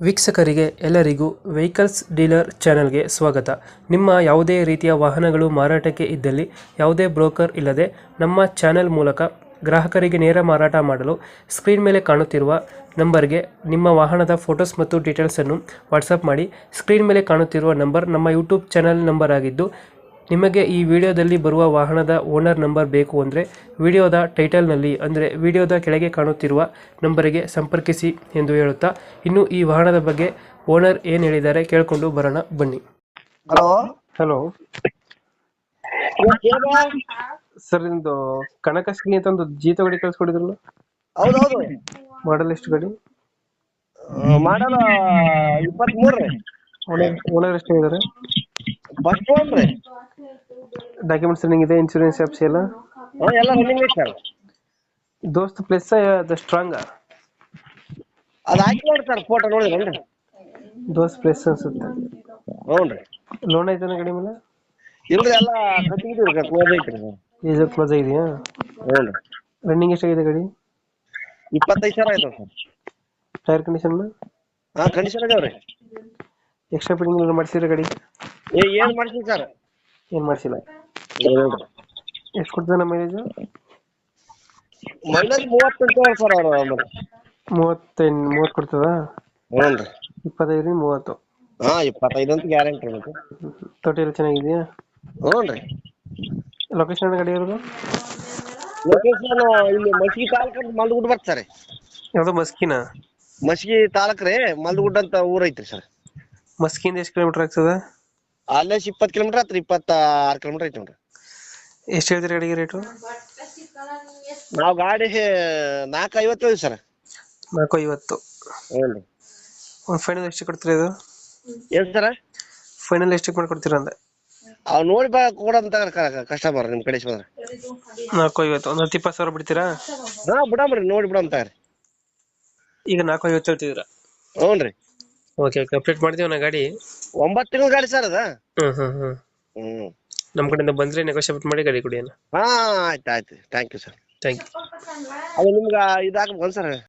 ವೀಕ್ಷಕರಿಗೆ ಎಲ್ಲರಿಗೂ vehicles dealer ಚಾನೆಲ್ಗೆ ಸ್ವಾಗತ. ನಿಮ್ಮ ಯಾವುದೇ ರೀತಿಯ ವಾಹನಗಳು ಮಾರಾಟಕ್ಕೆ ಇದ್ದಲ್ಲಿ ಯಾವುದೇ ಬ್ರೋಕರ್ ಇಲ್ಲದೆ ನಮ್ಮ ಚಾನೆಲ್ ಮೂಲಕ ಗ್ರಾಹಕರಿಗೆ ನೇರ ಮಾರಾಟ ಮಾಡಲು ಸ್ಕ್ರೀನ್ ಮೇಲೆ ಕಾಣುತ್ತಿರುವ ನಂಬರ್ಗೆ ನಿಮ್ಮ ವಾಹನದ ಫೋಟೋಸ್ ಮತ್ತು ಡೀಟೇಲ್ಸನ್ನು ವಾಟ್ಸಪ್ ಮಾಡಿ. ಸ್ಕ್ರೀನ್ ಮೇಲೆ ಕಾಣುತ್ತಿರುವ ನಂಬರ್ ನಮ್ಮ ಯೂಟ್ಯೂಬ್ ಚಾನೆಲ್ ನಂಬರ್ ಆಗಿದ್ದು, ನಿಮಗೆ ಈ ವಿಡಿಯೋದಲ್ಲಿ ಬರುವ ವಾಹನದ ಓನರ್ ನಂಬರ್ ಬೇಕು ಅಂದರೆ ವಿಡಿಯೋದ ಟೈಟಲ್ನಲ್ಲಿ ಅಂದರೆ ವಿಡಿಯೋದ ಕೆಳಗೆ ಕಾಣುತ್ತಿರುವ ನಂಬರಿಗೆ ಸಂಪರ್ಕಿಸಿ ಎಂದು ಹೇಳುತ್ತಾ, ಇನ್ನು ಈ ವಾಹನದ ಬಗ್ಗೆ ಓನರ್ ಏನು ಹೇಳಿದ್ದಾರೆ ಕೇಳಿಕೊಂಡು ಬರೋಣ ಬನ್ನಿ. ಹಲೋ ಹಲೋ ಸರ್, ನಿಮ್ದು ಕನಕಶ್ರೀ ಅಂತ ಒಂದು ಜೀತ ಗಾಡಿ ಕಳ್ಸ್ಕೊಡಿದ್ರಲ್ಲ, ಹೌದೌದು ಮಾಡಲ್ ಎಷ್ಟು ಗಾಡಿ? ಮಾಡಲ್ಲ 23 ರೀ. ಓನರ್ ಎಷ್ಟು ಹೇಳಿದ್ದಾರೆ? ಫಸ್ಟ್ ಒನ್ ರೀ. ಡಾಕ್ಯುಮೆಂಟ್ಸ್ ರನ್ನಿಂಗ್ ಇದೆ, ಇನ್ಶೂರೆನ್ಸ್ ಆಪ್ಸ್ ಎಲ್ಲ ಎಲ್ಲ ರನ್ನಿಂಗ್ ಐತೆ ಸರ್. ದೋಸ್ತ್ ಪ್ಲಸ್ ದ ಸ್ಟ್ರಾಂಗ್ ಅದು ಹಾಕಿ ನೋಡಿ ಸರ್, ಫೋಟೋ ನೋಡಿದ್ರಲ್ರಿ? ದೋಸ್ತ್ ಪ್ಲಸ್ ಅನ್ಸುತ್ತೆ. ಹ್ಞೂ ರೀ. ಲೋನ್ ಐತಾನ ಗಾಡಿ ಮೇಲೆ? ಇಲ್ರಿ, ಎಲ್ಲ ಕಟ್ಟಿಗಿದ್ರಿ, ಕ್ಲೋಸ್ ಐತ್ರಿ. ಡೀಸೆಲ್ ಕ್ಲೋಸ್ ಆಗಿದೆಯಾ? ಹ್ಞೂ ರೀ. ರನ್ನಿಂಗ್ ಎಷ್ಟಾಗಿದೆ ಗಾಡಿ? 25,000 ಆಯ್ತು ಸರ್. Tyre condition? ಕಂಡೀಷನ್ ಅದಾವ ರೀ. ಎಕ್ಸ್ಟ್ರಾ ಫಿಟ್ಟಿಂಗ್ ಮಾಡಿಸಿದ್ರೆ ಗಾಡಿ? ಏನು ಮಾಡ್ತೀವಿ ಸರ್? ಏನು ಮಾಡಿಸಿಲ್ಲ. ಹೇಳ್ರಿ. ಎಷ್ಟು ಕೊಡ್ತದೆ ನಮ್ಮ ಮೈಲೇಜ್? ಮೈಲೇಜ್ 30 ಸರ್ ಅವರು. 30 ಕೊಡ್ತದ? ಹ್ಞೂ ರೀ. 25 30. 25 ಅಂತ ಗ್ಯಾರಂಟಿ ರೀ. ಮತ್ತೆ ತೊಟ್ಟಿ ಎಲ್ಲ ಚೆನ್ನಾಗಿದೆಯಾ? ಹ್ಞೂ ರೀ. ಲೊಕೇಶನ್ ಗಾಡಿ ಇರೋದು? ಲೊಕೇಶನ್ ಇಲ್ಲಿ ಮಸ್ಕಿ ತಾಲೂಕು ಅಂತ ಮಲ್ದಗುಡ್ಡ ಬರ್ತಾರೆ. ಯಾವುದು ಮಸ್ಕಿನ? ಮಸ್ಕಿ ತಾಲೂಕು ರೀ, ಮಲ್ದಗುಡ್ಡ ಅಂತ ಊರ್ ಐತ್ರಿ ಸರ್. ಮಸ್ಕಿಂದ ಎಷ್ಟು ಕಿಲೋಮೀಟರ್ ಆಗ್ತದ? ಅಲ್ಲೇ 20 ಕಿಲೋಮೀಟರ್ ಆತ್ರಿ, 26 ಕಿಲೋಮೀಟರ್ ಐತಿ ನೋಡ್ರಿ. ಎಷ್ಟು ಹೇಳ್ತೀರಿ ಗಾಡಿಗೆ ರೇಟು? ನಾವು ಗಾಡಿ 450 ಸರ್. 450. ಹ್ಞೂ ರೀ. ಒಂದು ಫೈನಲ್ ಎಷ್ಟು ಕೊಡ್ತೀರಾ ಇದು? ಏನು ಸರ? ಫೈನಲ್ ಎಷ್ಟು ಮಾಡ್ಕೊಡ್ತೀರಾ ಅಂದೆ? ಅವ್ ನೋಡಿ ಕೊಡಂತ ಕಸ್ಟಮರ್ ನಿಮ್ಮ ಕಡೆ ಬಂದ್ರೆ 450. ಒಂದು 10-20 ಬಿಡ್ತೀರಾ? ಬಿಡಮ್ರಿ, ನೋಡಿ ಬಿಡಂತ. ಈಗ 450 ಹೇಳ್ತಿದ್ದೀರಾ? ಹ್ಞೂ ರೀ. ಓಕೆ ಓಕೆ, ಅಪ್ಡೇಟ್ ಮಾಡ್ತೀವಿ ನಾ ಗಾಡಿ. 9 ತಿಂಗಳ ಗಾಡಿ ಸರ್ ಅದ. ಹ್ಮ್ ನಮ್ಮ ಕಡೆಯಿಂದ ಬಂದ್ರೆ ನೆಗೋಷಿಯೇಟ್ ಮಾಡಿ ಗಾಡಿ ಕೊಡಿ ಅಣ್ಣ. ಆಯ್ತು thank you sir. Thank you. ಅದು ನಿಮ್ಗೆ ಇದಾಗಬೇಕು ಸರ್.